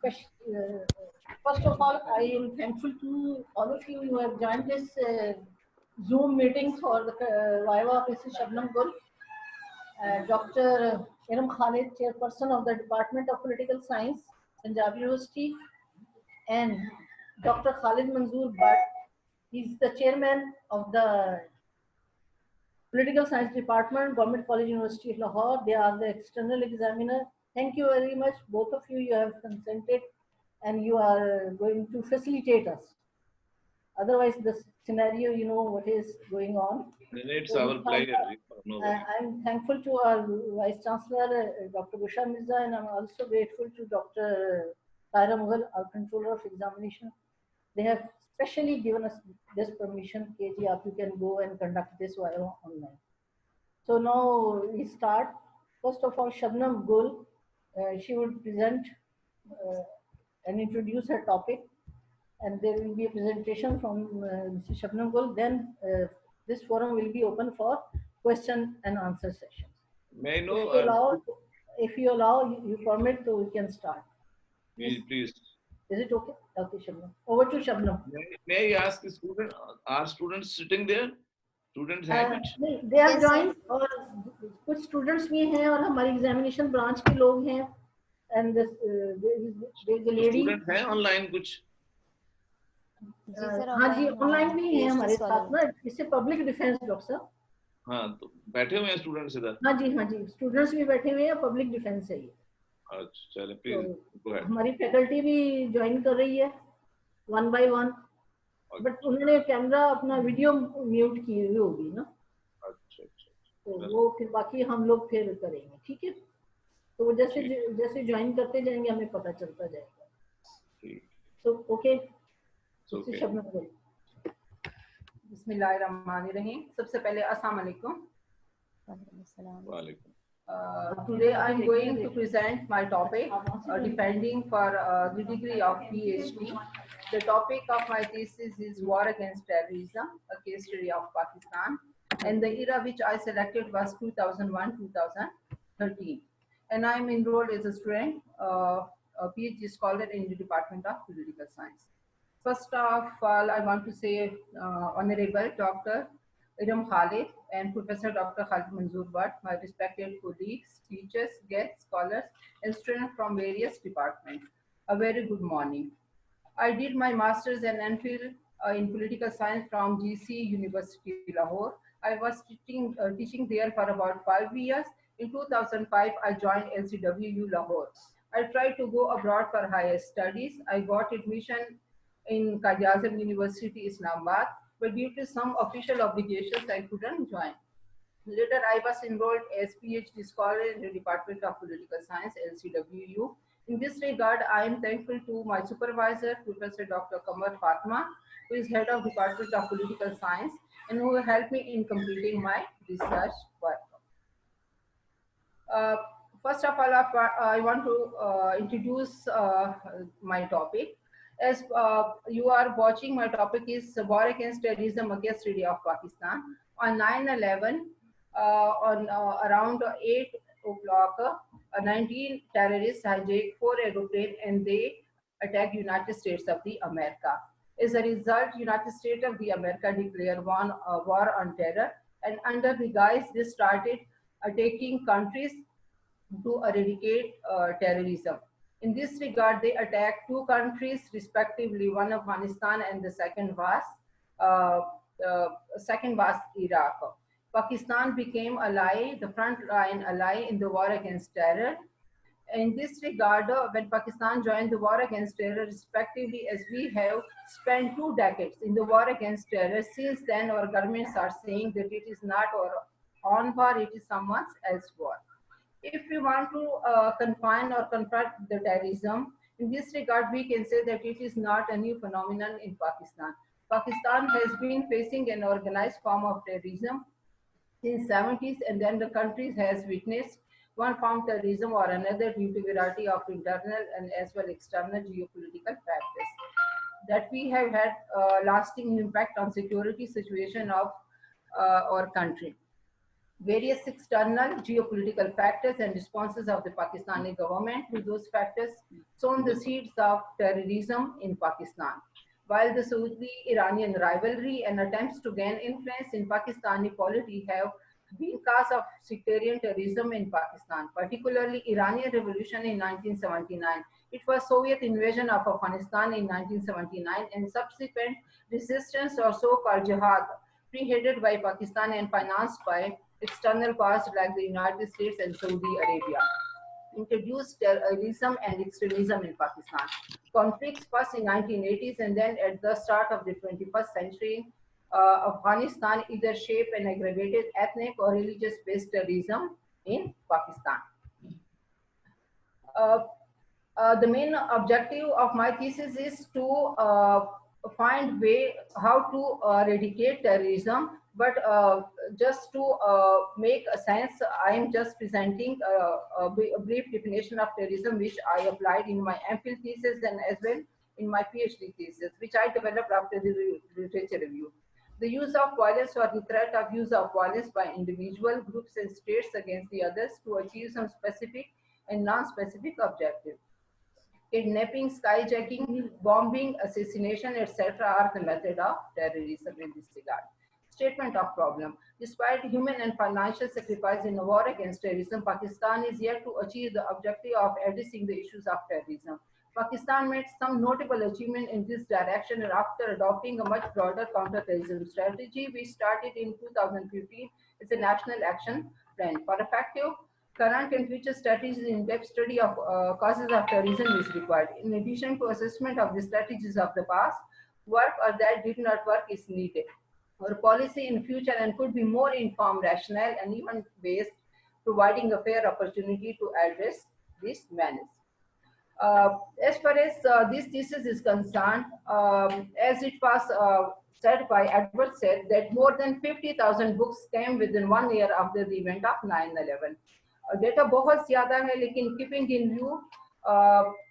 First of all, I am thankful to all of you who have joined this Zoom meeting for the Viva of Mrs. Shabnam Gul. Dr. Iram Khalid, Chairperson of the Department of Political Science, Punjab University, and Dr. Khalid Manzoor Bhatt. He's the Chairman of the Political Science Department, Government College University of Lahore. They are the external examiner. Thank you very much, both of you. You have consented and you are going to facilitate us. Otherwise, the scenario, you know what is going on. It's our pleasure. I'm thankful to our Vice Chancellor, Dr. Busha Mirza, and I'm also grateful to Dr. Taira Mughal, our Controller of Examination. They have specially given us this permission, KG, you can go and conduct this via online. So now we start. First of all, Shabnam Gul, she would present and introduce her topic, and there will be a presentation from Mrs. Shabnam Gul. Then this forum will be open for question and answer sessions. May I know? If you allow, you permit, so we can start. Please. Is it okay? Okay, Shabnam. Over to Shabnam. May I ask the student, are students sitting there? Students हैं कुछ? They are joined और कुछ students भी हैं और हमारे examination branch के लोग हैं and there is a lady. Students हैं online कुछ? हाँ जी, online भी हैं हमारे साथ ना, इससे public defense डॉक्टर साहब. हाँ, तो बैठे हुए हैं students इधर? हाँ जी, students भी बैठे हुए हैं, public defense है ये. अच्छा, चलिए please go ahead. हमारी faculty भी join कर रही है, one by one. बट उन्होंने कैमरा अपना वीडियो म्यूट की हुई होगी ना. अच्छा. तो वो फिर बाकी हम लोग फिर करेंगे, ठीक है. तो वो जैसे ज्वाइन करते जाएंगे हमें पता चलता जाएगा. तो ओके. बिस्मिल्लाहिर्रहमानिर्रहीम. सबसे पहले अस्सलाम वालेकुम. वालेकुम. Today I am going to present my topic, defending for the degree of PhD. The topic of my thesis is War Against Terrorism, a case study of Pakistan, and the era which I selected was 2001-2013. And I am enrolled as a student, a PhD scholar in the Department of Political Science. First of all, I want to say Honorable Dr. Iram Khalid and Professor Dr. Khalid Manzoor Bhatt, my respected colleagues, teachers, guests, scholars, and students from various departments. A very good morning. I did my master's and MPhil in political science from GC University, Lahore. I was teaching there for about 5 years. In 2005, I joined LCWU Lahore. I tried to go abroad for higher studies. I got admission in Qaid-e-Azam University, Islamabad, but due to some official obligations, I couldn't join. Later, I was enrolled as PhD scholar in the Department of Political Science, LCWU. In this regard, I am thankful to my supervisor, Professor Dr. Qamar Fatma, who is head of Department of Political Science and who helped me in completing my research work. First of all, I want to introduce my topic. As you are watching, my topic is War Against Terrorism, a case study of Pakistan. On 9/11, around 8 o'clock, 19 terrorists hijacked 4 aeroplanes and they attacked United States of the America. As a result, United States of the America declared war on terror, and under the guise they started attacking countries to eradicate terrorism. In this regard, they attacked 2 countries, respectively, one Afghanistan and the second was Iraq. Pakistan became ally, the front line ally in the war against terror. In this regard, when Pakistan joined the war against terror, respectively, as we have spent 2 decades in the war against terror, since then our governments are saying that it is not our own war, it is someone else's war. If we want to confine or confront the terrorism, in this regard, we can say that it is not a new phenomenon in Pakistan. Pakistan has been facing an organized form of terrorism since 70s, and then the country has witnessed one form terrorism or another due to variety of internal and as well external geopolitical factors. That we have had lasting impact on security situation of our country. various external geopolitical factors and responses of the Pakistani government to those factors sown the seeds of terrorism in Pakistan. While the Saudi-Iranian rivalry and attempts to gain influence in Pakistani polity have been cause of sectarian terrorism in Pakistan, particularly Iranian revolution in 1979. It was Soviet invasion of Afghanistan in 1979 and subsequent resistance or so-called jihad, spearheaded by Pakistan and financed by external powers like the United States and Saudi Arabia, introduced terrorism and extremism in Pakistan. Conflicts first in 1980s and then at the start of the 21st century, Afghanistan either shaped and aggravated ethnic or religious-based terrorism in Pakistan. The main objective of my thesis is to find way how to eradicate terrorism, but just to make a sense, I am just presenting a brief definition of terrorism which I applied in my MPhil thesis and as well in my PhD thesis, which I developed after the literature review. The use of violence or the threat of use of violence by individual groups and states against the others to achieve some specific and non-specific objective. Kidnapping, skyjacking, bombing, assassination, etc. are the method of terrorism in this regard. Statement of problem. Despite human and financial sacrifice in the war against terrorism, Pakistan is yet to achieve the objective of addressing the issues of terrorism. Pakistan made some notable achievement in this direction after adopting a much broader counter-terrorism strategy, which started in 2015 as a national action plan. For effective current and future strategies, in-depth study of causes of terrorism is required. In addition to assessment of the strategies of the past, work or that did not work is needed. Our policy in future and could be more informed, rational, and even based, providing a fair opportunity to address these menace. As far as this thesis is concerned, as it was said by Edward said that more than 50,000 books came within 1 year after the event of 9/11. Data बहुत ज़्यादा है, लेकिन keeping in view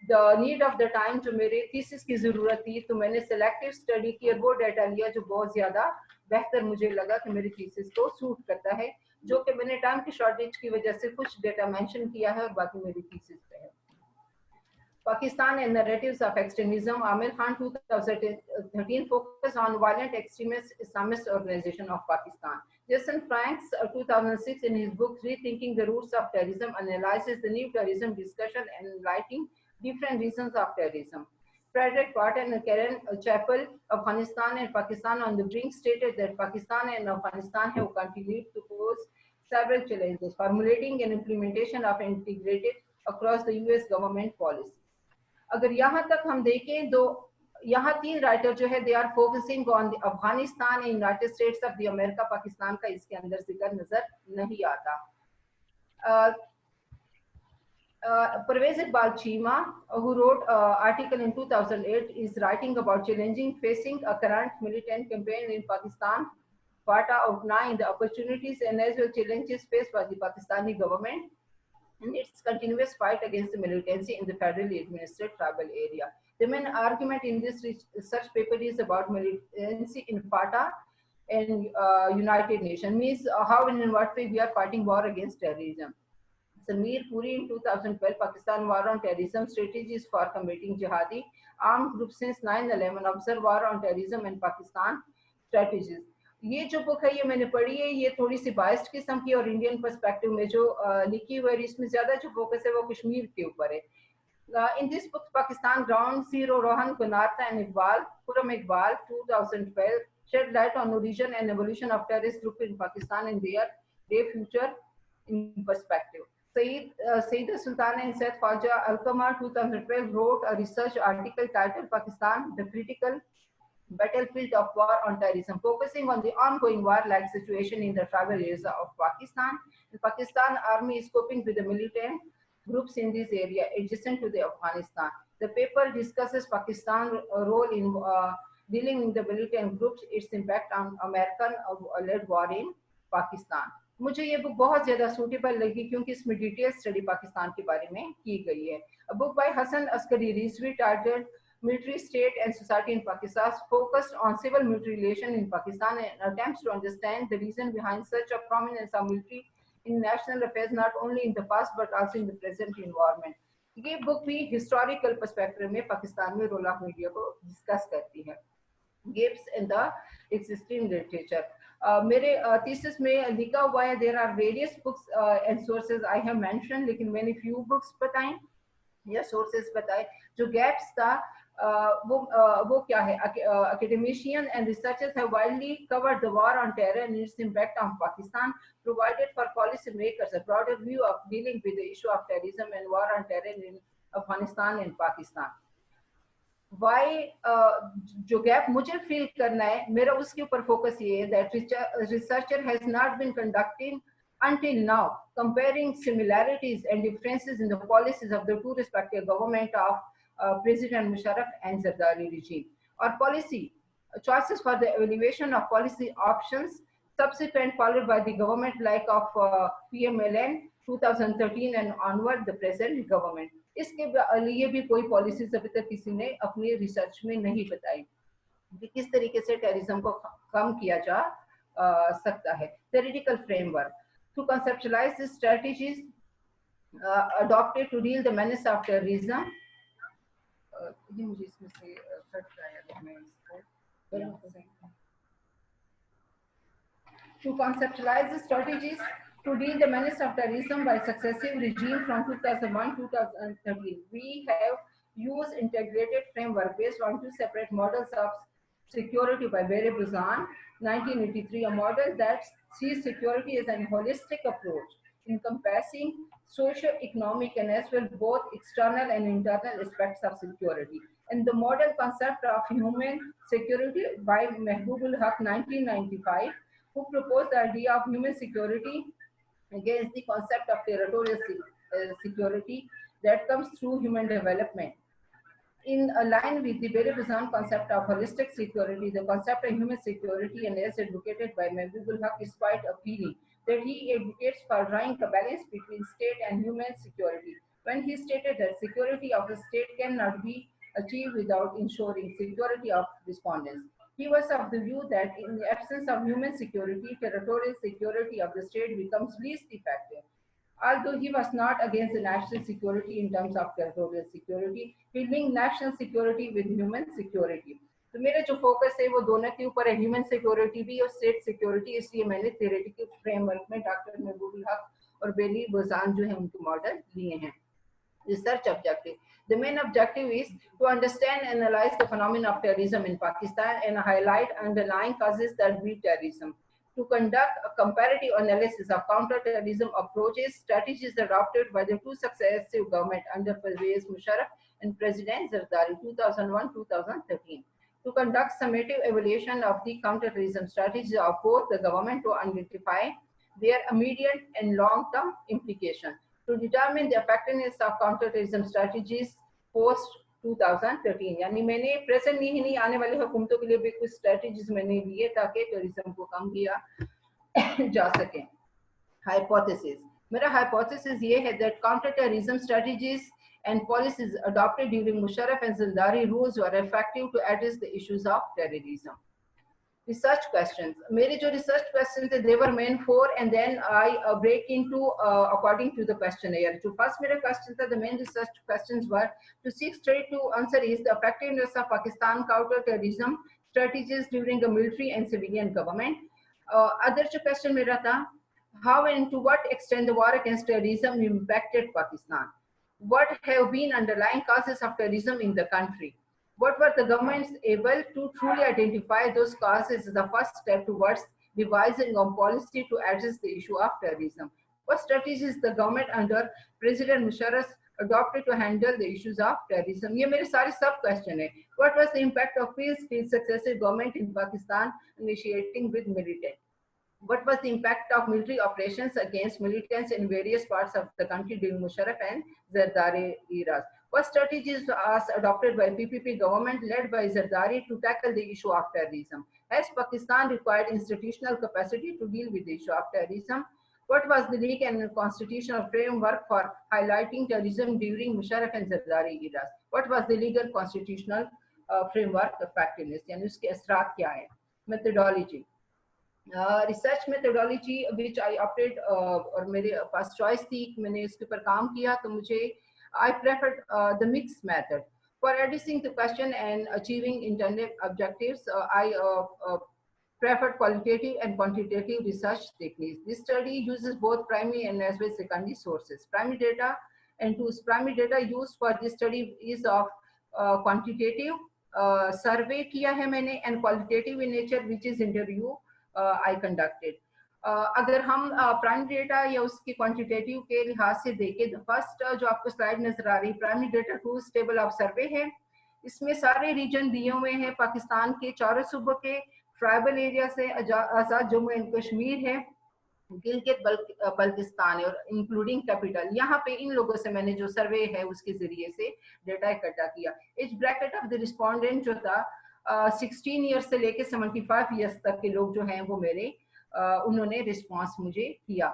the need of the time जो मेरे thesis की ज़रूरत थी, तो मैंने सेलेक्टिव स्टडी की और वो डाटा लिया जो बहुत ज़्यादा बेहतर मुझे लगा कि मेरी थीसिस को सूट करता है, जो कि मैंने टाइम की शॉर्टेज की वजह से कुछ डाटा मेंशन किया है और बाकी मेरी थीसिस पे है. Pakistan and narratives of extremism. Amir Khan 2013 focused on violent extremist Islamist organization of Pakistan. Jason Franks 2006 in his book Rethinking the Roots of Terrorism analyzes the new terrorism discussion and enlightening different reasons of terrorism. Frederick Barton and Karen Chappell, Afghanistan and Pakistan on the brink, stated that Pakistan and Afghanistan have continued to pose several challenges, formulating and implementation of integrated across the US government policy. अगर यहाँ तक हम देखें तो यहाँ 3 writer जो है they are focusing on the Afghanistan and United States of the America. Pakistan का इसके अंदर जिक्र नजर नहीं आता. Pervez Iqbal Cheema, who wrote an article in 2008, is writing about facing a current militant campaign in Pakistan, FATA, outlining the opportunities and as well challenges faced by the Pakistani government in its continuous fight against the militancy in the federally administered tribal area. The main argument in this research paper is about militancy in FATA and United Nations, means how and in what way we are fighting war against terrorism. Sameer Puri in 2012, Pakistan War on Terrorism, Strategies for Combating Jihadi Armed Groups Since 9/11, Observe War on Terrorism in Pakistan Strategies. ये जो book है ये मैंने पढ़ी है, ये थोड़ी सी biased किस्म की और इंडियन पर्सपेक्टिव में जो लिखी हुई है, इसमें ज्यादा जो फोकस है वो कश्मीर के ऊपर है. In this book, Pakistan Ground Zero, Rohan Gunarta and Iqbal, Khurram Iqbal, 2012, shed light on origin and evolution of terrorist group in Pakistan and their future in perspective. Sayyida Sultana and Said Khwaja Al-Qamar 2012 wrote a research article titled Pakistan, the Critical Battlefield of War on Terrorism, focusing on the ongoing war-like situation in the tribal areas of Pakistan. The Pakistan Army is coping with the militant groups in this area adjacent to the Afghanistan. The paper discusses Pakistan's role in dealing with the militant groups, its impact on American-led war in Pakistan. मुझे ये book बहुत ज़्यादा suitable लगी क्योंकि इसमें detail study Pakistan के बारे में की गई है. A book by Hassan Askari Rizvi titled military, state and society in Pakistan, focused on civil military relation in Pakistan and attempts to understand the reason behind such a prominence of military in national affairs, not only in the past but also in the present environment. ये book भी historical perspective में पाकिस्तान में role of media को discuss करती है. Gaps in the existing literature. मेरे thesis में लिखा हुआ है there are various books and sources I have mentioned, लेकिन मैंने few books बताएं या sources बताए. जो gaps था वो क्या है? Academicians and researchers have widely covered the war on terror and its impact on Pakistan, provided for policy makers a broader view of dealing with the issue of terrorism and war on terror in Afghanistan and Pakistan. Why जो gap मुझे feel करना है, मेरा उसके ऊपर focus ये है that researcher has not been conducting until now comparing similarities and differences in the policies of the two respective government of President Musharraf and Zardari regime, or policy choices for the evaluation of policy options subsequent followed by the government like of PMLN 2013 and onward the present government. इसके लिए भी कोई policies अभी तक किसी ने अपनी research में नहीं बताई कि किस तरीके से टेररिज्म को कम किया जा सकता है. Theoretical framework to conceptualise the strategies adopted to deal the menace of terrorism. ये मुझे इसमें से कट रहा है, मैं इसको to conceptualize the strategies to deal the menace of terrorism by successive regime from 2001-2013. We have used integrated framework based on two separate models of security by Barry Buzan, 1983, a model that sees security as a holistic approach encompassing socio-economic and as well both external and internal aspects of security, and the model concept of human security by Mehboob-ul Haq, 1995, who proposed the idea of human security against the concept of territorial security that comes through human development. In line with the Barry Buzan concept of holistic security, the concept of human security, and as advocated by Mehboob-ul Haq, is quite appealing, that he advocates for drawing a balance between state and human security, when he stated that security of the state cannot be achieved without ensuring security of respondents. He was of the view that in the absence of human security, territorial security of the state becomes least effective. Although he was not against the national security in terms of territorial security, he linked national security with human security. तो मेरा जो focus है वो दोनों के ऊपर है, human security भी और स्टेट सिक्योरिटी. इसलिए मैंने थ्योरेटिकल फ्रेमवर्क में डॉक्टर महबूब-उल हक और बेरी बुज़ान जो है उनके मॉडल लिए हैं. Research objective. The main objective is to understand and analyze the phenomenon of terrorism in Pakistan and highlight underlying causes that breed terrorism. To conduct a comparative analysis of counter-terrorism approaches, strategies adopted by the two successive governments under Pervez Musharraf and President Zardari, 2001-2013. To conduct summative evaluation of the counter-terrorism strategies of both the government to identify their immediate and long-term implications. To determine the effectiveness of counter-terrorism strategies post 2013. यानी मैंने present नहीं आने वाले हुकूमतों के लिए भी कुछ strategies मैंने लिए ताकि टेररिज्म को कम किया जा सके. हाइपोथेसिस. मेरा हाइपोथेसिस ये है that counter-terrorism strategies and policies adopted during Musharraf and Zardari rules were effective to address the issues of terrorism. Research questions. मेरे जो research questions थे, they were main 4, and then I break into according to the questionnaire. जो first मेरा question था, the main research questions were to seek straight to answer is the effectiveness of Pakistan counter-terrorism strategies during the military and civilian government. Other जो question मेरा था, how and to what extent the war against terrorism impacted Pakistan? What have been underlying causes of terrorism in the country? What were the governments able to truly identify those causes as the first step towards devising a policy to address the issue of terrorism? What strategies the government under President Musharraf adopted to handle the issues of terrorism? ये मेरे सारे सब question है. What was the impact of peace successive government in Pakistan initiating with militant? What was the impact of military operations against militants in various parts of the country during Musharraf and Zardari eras? What strategies was adopted by PPP government led by Zardari to tackle the issue of terrorism? Has Pakistan required institutional capacity to deal with the issue of terrorism? What was the legal and constitutional framework for highlighting terrorism during Musharraf and Zardari eras? What was the legal constitutional framework effectiveness? यानी उसके असरात क्या हैं? Methodology. Research methodology which I opted और मेरे पास choice थी, मैंने इसके ऊपर काम किया, तो मुझे I preferred the mixed method. For addressing the question and achieving intended objectives, I preferred qualitative and quantitative research techniques. This study uses both primary and as well as secondary sources. Primary data and tools. Primary data used for this study is of quantitative survey किया है मैंने, and qualitative in nature, which is interview I conducted. अगर हम primary data या उसके quantitative के लिहाज से देखें, तो फर्स्ट जो आपको स्लाइड नजर आ रही है, primary data tools table of सर्वे है। इसमें सारे रीजन दिए हुए हैं पाकिस्तान के चारों सूबों के, ट्राइबल एरिया से आजाद जम्मू एंड कश्मीर है, गिलगित बल्तिस्तान और इंक्लूडिंग कैपिटल। यहाँ पे इन लोगों से मैंने जो सर्वे है उसके जरिए से डेटा इकट्ठा किया। Age bracket of the respondent जो था 16 ईयर्स से लेके 75 ईयर्स तक के लोग जो हैं वो मेरे उन्होंने रिस्पांस मुझे किया।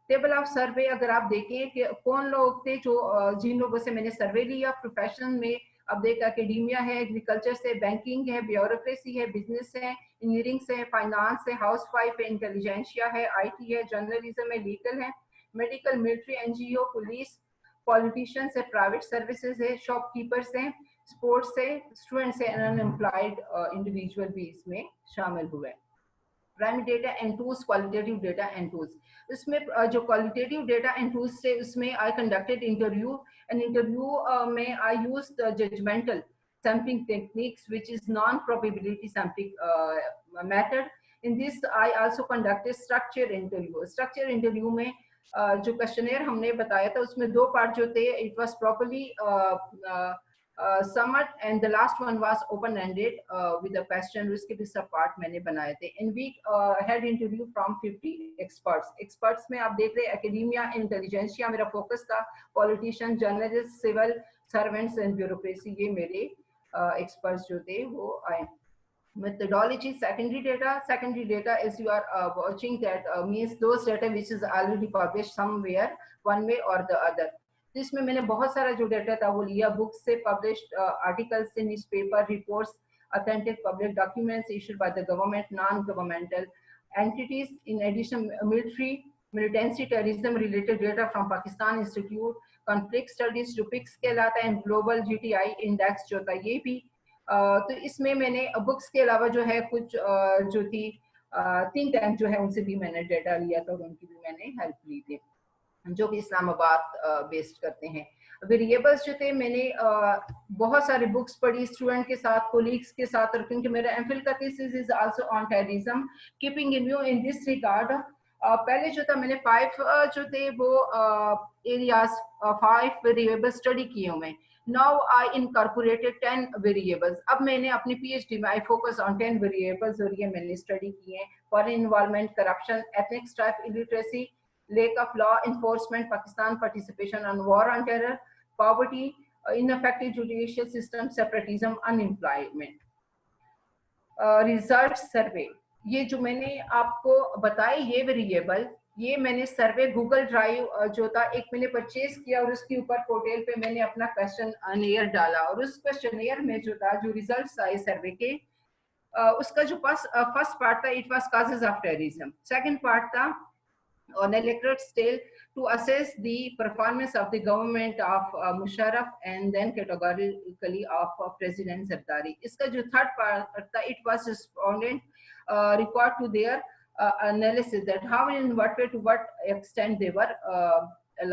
टेबल ऑफ सर्वे अगर आप देखें कि कौन लोग थे जो जिन लोगों से मैंने सर्वे लिया, प्रोफेशन में अब देख एकेडेमिया है, एग्रीकल्चर से, बैंकिंग है, ब्यूरोक्रेसी है, बिजनेस है, इंजीनियरिंग से, फाइनेंस है, हाउस वाइफ है, इंटेलिजेंशिया है, आईटी है, जर्नलिज्म है, लीगल है, medical, military, NGO, police, politicians है, प्राइवेट सर्विसेज है, शॉपकीपर्स हैं, स्पोर्ट्स है, स्टूडेंट्स है, अनएम्प्लॉयड इंडिविजुअल भी इसमें शामिल हुए। Primary data and tools, qualitative data and tools. इसमें जो क्वालिटेटिव डेटा एंड टूल्स से उसमें I conducted interview and interview में I used judgemental sampling techniques which is non-probability sampling method. In this I also conducted structure interview. Structure interview में जो questionnaire हमने बताया था उसमें दो पार्ट जो थे, it was properly summed and the last one was open ended with a question, उसके भी सब पार्ट मैंने बनाए थे। And we had interview from 50 experts में आप देख रहे हैं एकेडेमिया, इंटेलिजेंशिया मेरा फोकस था, politician, journalist, civil servants and bureaucracy, ये मेरे experts जो थे वो आए। Methodology, secondary data is you are watching that means those data which is already published somewhere one way or the other. इसमें मैंने बहुत सारा जो डेटा था वो लिया, बुक्स से, पब्लिश्ड आर्टिकल्स से, newspaper reports, authentic public documents issued by the government, non-governmental entities, in addition military, militancy, terrorism related data from Pakistan Institute, conflict studies जो PICS कहलाता है, ग्लोबल GTI इंडेक्स जो था ये भी। तो इसमें मैंने बुक्स के अलावा जो है कुछ जो थी थिंक टैंक जो है उनसे भी मैंने डेटा लिया था और उनकी भी मैंने हेल्प ली थी, जो कि इस्लामाबाद बेस्ड करते हैं। वेरिएबल्स जो थे मैंने बहुत सारे बुक्स पढ़ी स्टूडेंट के साथ, कोलीग्स के साथ, और क्योंकि मेरा एमफिल का thesis is also on terrorism, keeping in view in this regard. पहले जो था मैंने 5 जो थे वो एरियाज 5 वेरिएबल स्टडी किए हुए। Now I incorporated 10 variables. अब मैंने अपनी पीएचडी में आई फोकस ऑन 10 वेरिएबल्स और ये मैंने स्टडी किए हैं। Foreign involvement, corruption, ethnic strife, illiteracy, lack of law enforcement, Pakistan participation on war on terror, poverty, ineffective judicial system, separatism, unemployment. Research survey, ये जो मैंने आपको बताए ये वेरिएबल, ये मैंने सर्वे गूगल ड्राइव जो था एक मैंने परचेज किया और उसके ऊपर पोर्टल पे मैंने अपना क्वेश्चनेयर डाला और उस क्वेश्चनेयर में जो था जो रिजल्ट्स आए सर्वे के उसका जो फर्स्ट पार्ट था it was causes of terrorism, second part था on electorate scale to assess the performance of the government of Musharraf and then categorically of President Zardari. इसका जो third part था it was respondent record to their analysis that how in what way to what extent they were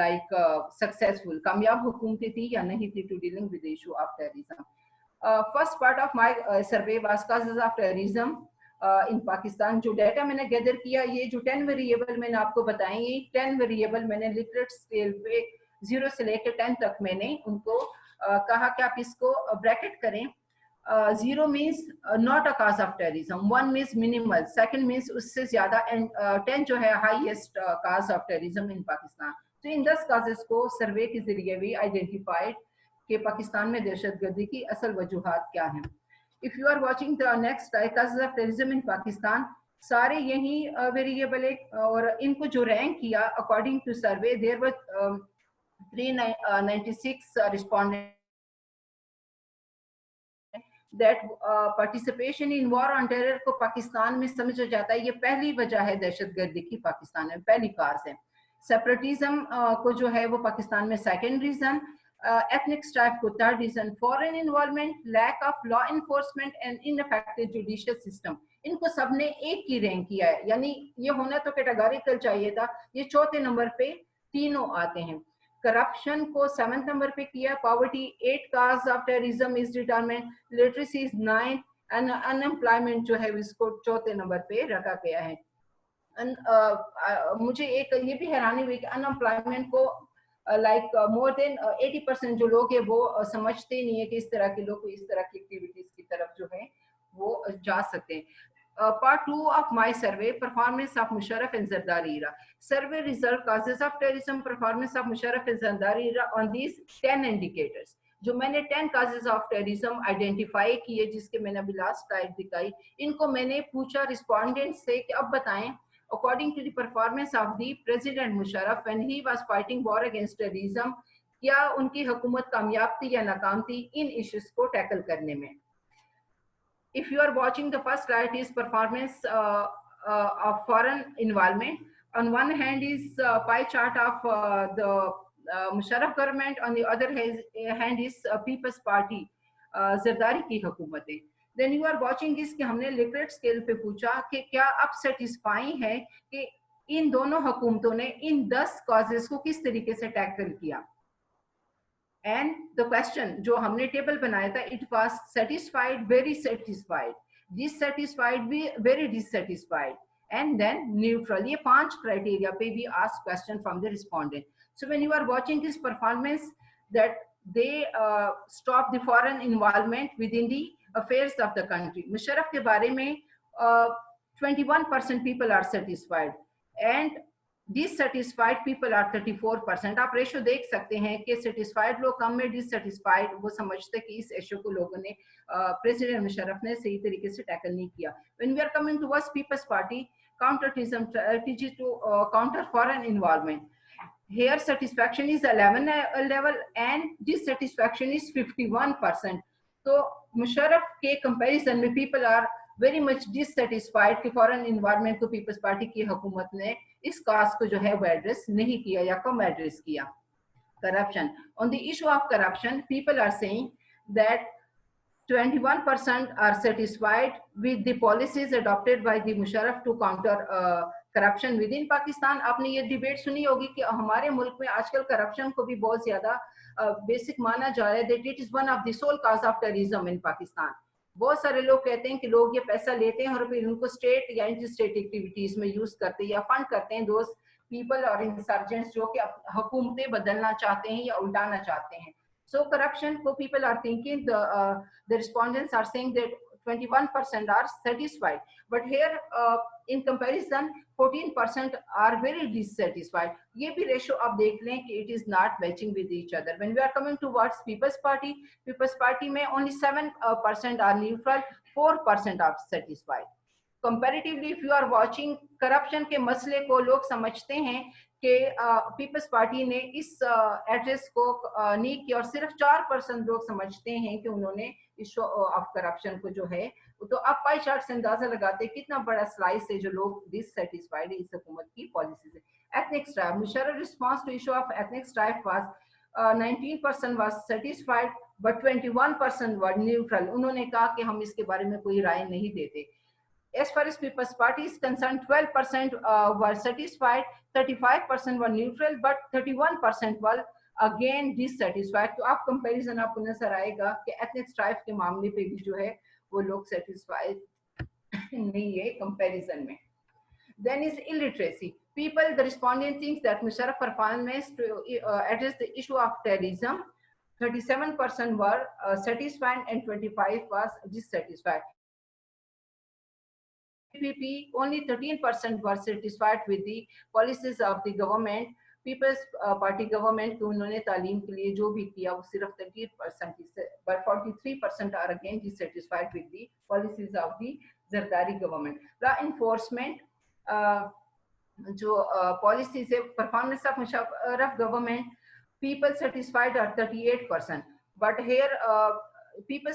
like successful, कामयाब हुकूमतें थी या नहीं थी to dealing with the issue of terrorism. First part of my survey was causes of terrorism इन पाकिस्तान। जो data मैंने gather किया, ये जो 10 वेरिएबल मैंने आपको बताए, ये 10 वेरिएबल मैंने लिटरेट स्केल पे 0 से लेकर 10 तक मैंने उनको कहा कि आप इसको ब्रैकेट करें। 0 means not a cause of terrorism, 1 means minimal, second means उससे ज्यादा, एंड 10 जो है highest cause of terrorism in Pakistan. तो इन 10 काजेस को सर्वे के जरिए भी आइडेंटिफाइड कि पाकिस्तान में दहशतगर्दी की असल वजूहात क्या हैं। If you are watching the next causes of terrorism in Pakistan, सारे यही वेरिएबल है और इनको जो रैंक किया according to survey there were 396 respondent that participation in war on terror को पाकिस्तान में समझा जाता है ये पहली वजह है दहशतगर्दी की पाकिस्तान में, पहली काज है। सेपरेटिज्म को जो है वो पाकिस्तान में सेकंड रीजन, एथनिक स्ट्राइफ को third reason, foreign involvement, lack of law enforcement and ineffective judicial system, इनको सबने एक ही रैंक किया है। यानी ये होना तो कैटेगोरिकल चाहिए था, ये चौथे नंबर पे तीनों आते हैं। करप्शन को 7th नंबर पे किया, poverty 8 cause of terrorism is determined, literacy is 9 and unemployment जो है इसको चौथे नंबर पे रखा गया है। मुझे एक ये भी हैरानी हुई कि अनएम्प्लॉयमेंट को लाइक मोर देन 80% जो लोग है वो समझते नहीं है कि इस तरह के लोग इस तरह की एक्टिविटीज की तरफ जो है वो जा सकते हैं। Part 2 of my survey, performance of Musharraf and Zardari era. Survey result causes of terrorism, performance of Musharraf and Zardari era on these 10 indicators. जो मैंने 10 causes of terrorism आइडेंटिफाई किए, जिसके मैंने अभी लास्ट स्लाइड दिखाई, इनको मैंने पूछा रिस्पोंडेंट से कि अब बताएं according to the performance of the President Musharraf when he was fighting war against terrorism, क्या उनकी हुकूमत कामयाब थी या नाकाम थी इन इश्यूज को टैकल करने में। If you are watching the first slide is performance of foreign involvement. On one hand is pie chart of the Musharraf government, on the other hand is People's Party, Zardari की हुकूमत है। Then you are watching is कि हमने Likert scale पे पूछा कि क्या आप satisfy है कि इन दोनों हुकूमतों ने इन 10 causes को किस तरीके से टैकल किया। And the question जो हमने टेबल बनाया था, it was satisfied, very satisfied, dissatisfied, very dissatisfied, and then neutral. ये 5 criteria पे we ask question from the respondent. So when you are watching this performance, that they stop the foreign involvement within the affairs of the country. Musharraf के बारे में 21% people are satisfied and dissatisfied people are 34%। आप ratio देख सकते हैं कि satisfied लोग कम में, डिससेटिस्फाइड वो समझते कि इस इशू को लोगों ने प्रेसिडेंट मुशर्रफ ने सही तरीके से टैकल नहीं किया। When we are coming towards People's Party, counterterrorism strategy to counter foreign involvement, here satisfaction is 11 level and dissatisfaction is 51%। तो मुशर्रफ के कंपैरिजन में people are very much dissatisfied कि फॉरेन इन्वायरमेंट को पीपल्स पार्टी की हुकूमत ने इस काज को जो है वो एड्रेस नहीं किया या कम एड्रेस किया। Corruption, on the issue of corruption people are saying that 21% are satisfied with the policies adopted by the Musharraf to counter corruption within Pakistan। आपने ये डिबेट सुनी होगी कि हमारे मुल्क में आजकल करप्शन को भी बहुत ज्यादा बेसिक माना जा रहा है, that it is one of the sole cause of terrorism in Pakistan। बहुत सारे लोग कहते हैं कि लोग ये पैसा लेते हैं और फिर उनको स्टेट या इंटर स्टेट एक्टिविटीज में यूज करते हैं या फंड करते हैं दोस्त पीपल और इंसर्जेंट्स जो कि हुकूमतें बदलना चाहते हैं या उल्टाना चाहते हैं। So corruption, so people are thinking, the respondents are saying that 21% are satisfied, but here in comparison 14% are very dissatisfied। ये भी ratio आप देख लें कि it is not matching with each other। When we are coming towards People's Party में only 7% are neutral, 4% are satisfied। Comparatively, if you are watching, corruption के मसले को लोग समझते हैं कि पीपल्स पार्टी ने इस एड्रेस को नहीं किया और सिर्फ 4% लोग समझते हैं कि उन्होंने इशू ऑफ करप्शन को जो है, तो आप पाई चार्ट से अंदाजा लगाते हैं कितना बड़ा स्लाइस है जो लोग डिससेटिस्फाइड है इस हुकूमत की पॉलिसी से। Ethnic strife, Musharraf response to issue of ethnic strife was 19% was satisfied but 21% were neutral. उन्होंने कहा कि हम इसके बारे में कोई राय नहीं देते। As far as People's Party is concerned, 12% were satisfied, 35% were neutral, but 31% were again dissatisfied। तो आप कंपैरिजन आपको नजर आएगा कि एथनिक स्ट्राइफ के मामले पे भी जो है वो लोग सेटिस्फाइड नहीं है कंपैरिजन में। Then is illiteracy. People, the respondent thinks that Musharraf performance to address the issue of terrorism, 37% were satisfied and 25% was dissatisfied। PPP, only 13% were satisfied with the policies of the government। Peoples Party government को उन्होंने तालीम के लिए जो भी किया वो सिर्फ 30% ही, but 43% are again dissatisfied with the policies of the Zardari government. Law enforcement, जो policies है, performance of Musharraf government, people satisfied are 38%. But here, people,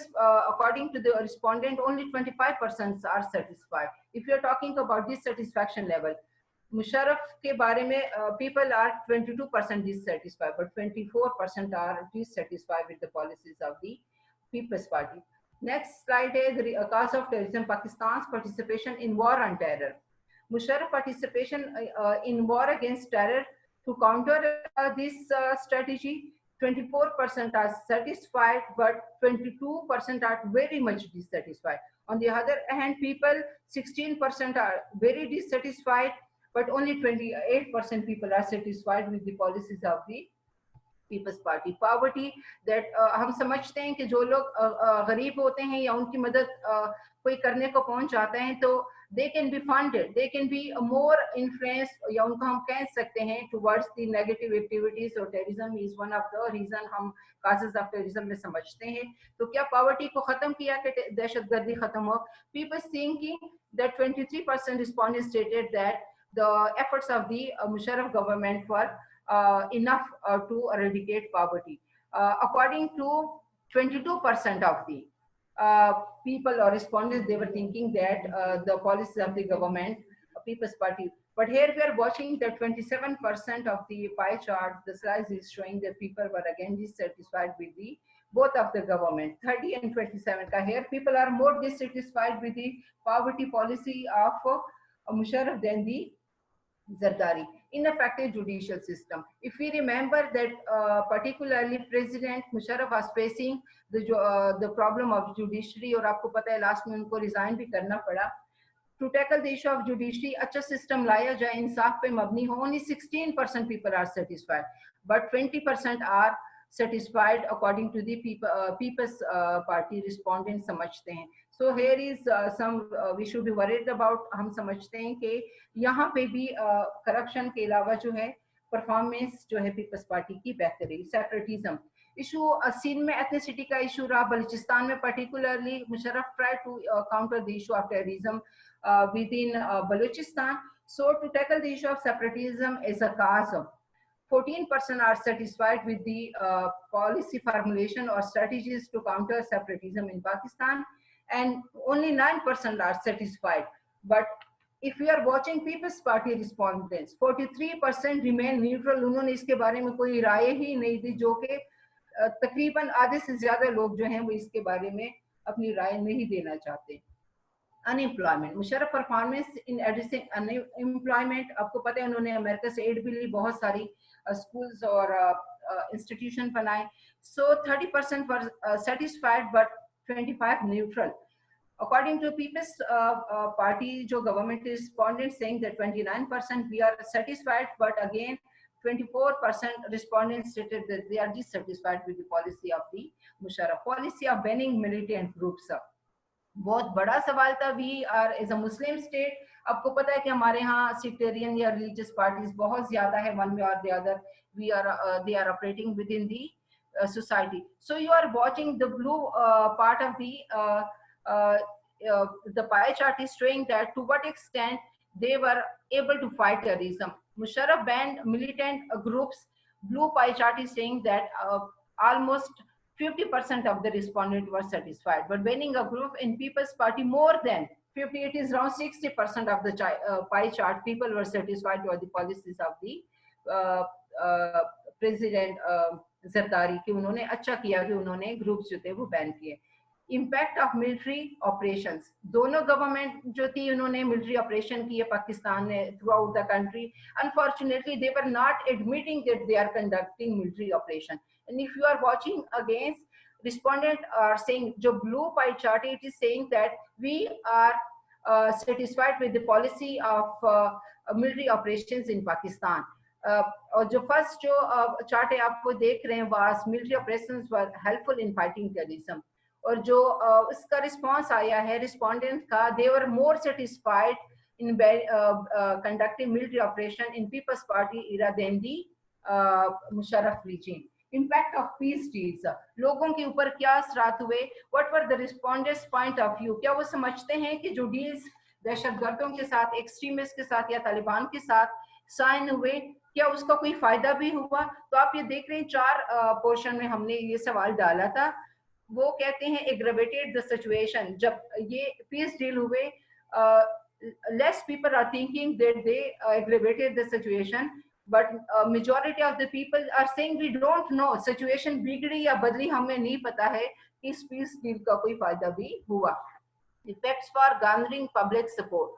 according to the respondent, only 25% are satisfied. If you are talking about dissatisfaction level, Musharraf ke bare mein, people are 22% dissatisfied, but 24% are dissatisfied with the policies of the People's Party. Next slide is the cause of terrorism, Pakistan's participation in war on terror. Musharraf participation in war against terror. To counter this strategy, 24% are satisfied, but 22% are very much dissatisfied. On the other hand, people, 16% are very dissatisfied, but only 28% people are satisfied with the policies of the People's Party. Poverty, that हम समझते हैं कि जो लोग गरीब होते हैं या उनकी मदद कोई करने को पहुंच जाते हैं, तो they can be funded, they can be more influenced, या उनको हम कह सकते हैं towards the negative activities, or terrorism is one of the reason हम causes of terrorism में समझते हैं. तो क्या poverty को खत्म किया कि दहशतगर्दी खत्म हो? People thinking that 23% respondents stated that the efforts of the Musharraf government were enough to eradicate poverty. According to 22% of the people or respondents, they were thinking that the policies of the government, People's Party. But here we are watching that 27% of the pie chart, the slides is showing that people were again dissatisfied with the both of the government. 30 and 27. Here people are more dissatisfied with the poverty policy of Musharraf than the Zardari. Ineffective judicial system. If we remember that particularly President Musharraf was facing the problem of judiciary, और आपको पता है last में उनको resign भी करना पड़ा. To tackle the issue of judiciary, अच्छा system लाया जाए, इंसाफ पे मबनी हो. Only 16% people are satisfied, but 20% are satisfied according to the People's Party respondents समझते हैं. So here is some we should be worried about. हम समझते हैं कि यहाँ पे भी corruption के अलावा जो है performance जो है People's Party की बेहतरी. Separatism issue, सीन में ethnicity का issue रहा. बलूचिस्तान में particularly Musharraf tried to counter the issue of terrorism within Balochistan. So to tackle the issue of separatism as a cause, 14% are satisfied with the policy formulation or strategies to counter separatism in Pakistan, and only 9% are satisfied. But if we are watching People's Party respondents, 43% remain neutral. उन्होंने इसके बारे में कोई राय ही नहीं दी, जो कि तकरीबन आधे से ज्यादा लोग जो हैं वो इसके बारे में अपनी राय नहीं देना चाहते. Unemployment, Musharraf performance in addressing unemployment, आपको पता है उन्होंने अमेरिका से एड भी ली, बहुत सारी schools और institution बनाए. So 30% were satisfied but 25 neutral. According to People's Party, जो government respondents saying that 29% we are satisfied, but again 24% respondents stated that they are dissatisfied with the policy of the Musharraf. Policy of banning militant groups. बहुत बड़ा सवाल था. We are as a Muslim state, आपको पता है कि हमारे यहाँ sectarian या religious parties बहुत ज्यादा है, one way or the other. We are they are operating within the society. So you are watching the blue part of the pie chart is showing that to what extent they were able to fight terrorism. Musharraf banned militant groups. Blue pie chart is saying that almost 50% of the respondents were satisfied, but banning a group in People's Party, more than 50, it is around 60% of the pie chart, people were satisfied with the policies of the President Zardari, कि उन्होंने अच्छा किया कि उन्होंने groups जो थे वो ban किए. Impact of military operations, दोनों government जो थी उन्होंने military operation किए पाकिस्तान ने throughout the country. Unfortunately, they were not admitting that they are conducting military operation. And if you are watching against, respondent are saying, जो blue pie chart, it is saying that we are satisfied with the policy of military operations in Pakistan. और जो first जो chart है आपको देख रहे हैं, was military operations were helpful in fighting terrorism. और जो उसका response आया है respondent का, they were more satisfied in conducting military operation in People's Party era than the Musharraf regime. impact of peace deals, लोगों के ऊपर क्या असरात हुए, what were the respondents point of view, क्या वो समझते हैं कि जो डील्स दहशतगर्दों के साथ, एक्सट्रीमिस्ट के साथ या तालिबान के साथ साइन हुए, क्या उसका कोई फायदा भी हुआ। तो आप ये देख रहे हैं 4 पोर्शन में हमने ये सवाल डाला था। वो कहते हैं एग्रेवेटेड द सिचुएशन, जब ये पीस डील हुए less people are thinking that they aggravated the situation, but majority of the people are saying we don't know situation बिगड़ी या बदली, हमें नहीं पता है कि इस पीस डील का कोई फायदा भी हुआ। Effects for garnering public support.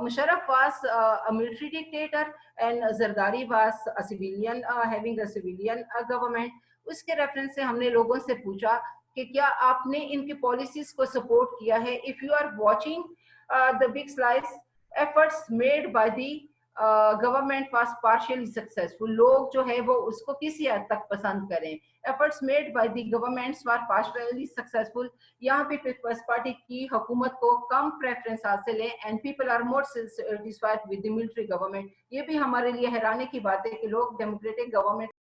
Musharraf was a military dictator and Zardari was a civilian, having a civilian government. उसके रेफरेंस से हमने लोगों से पूछा कि क्या आपने इनके पॉलिसीज को सपोर्ट किया है। If you are watching the big slides, efforts made by the government was partially successful, लोग जो है वो उसको किसी हद तक पसंद करें। Efforts made by the governments were partially successful, यहाँ पे पीपल्स पार्टी की हुकूमत को कम प्रेफरेंस हासिल है and people are more satisfied with the military government. ये भी हमारे लिए हैरानी की बात है कि लोग डेमोक्रेटिक गवर्नमेंट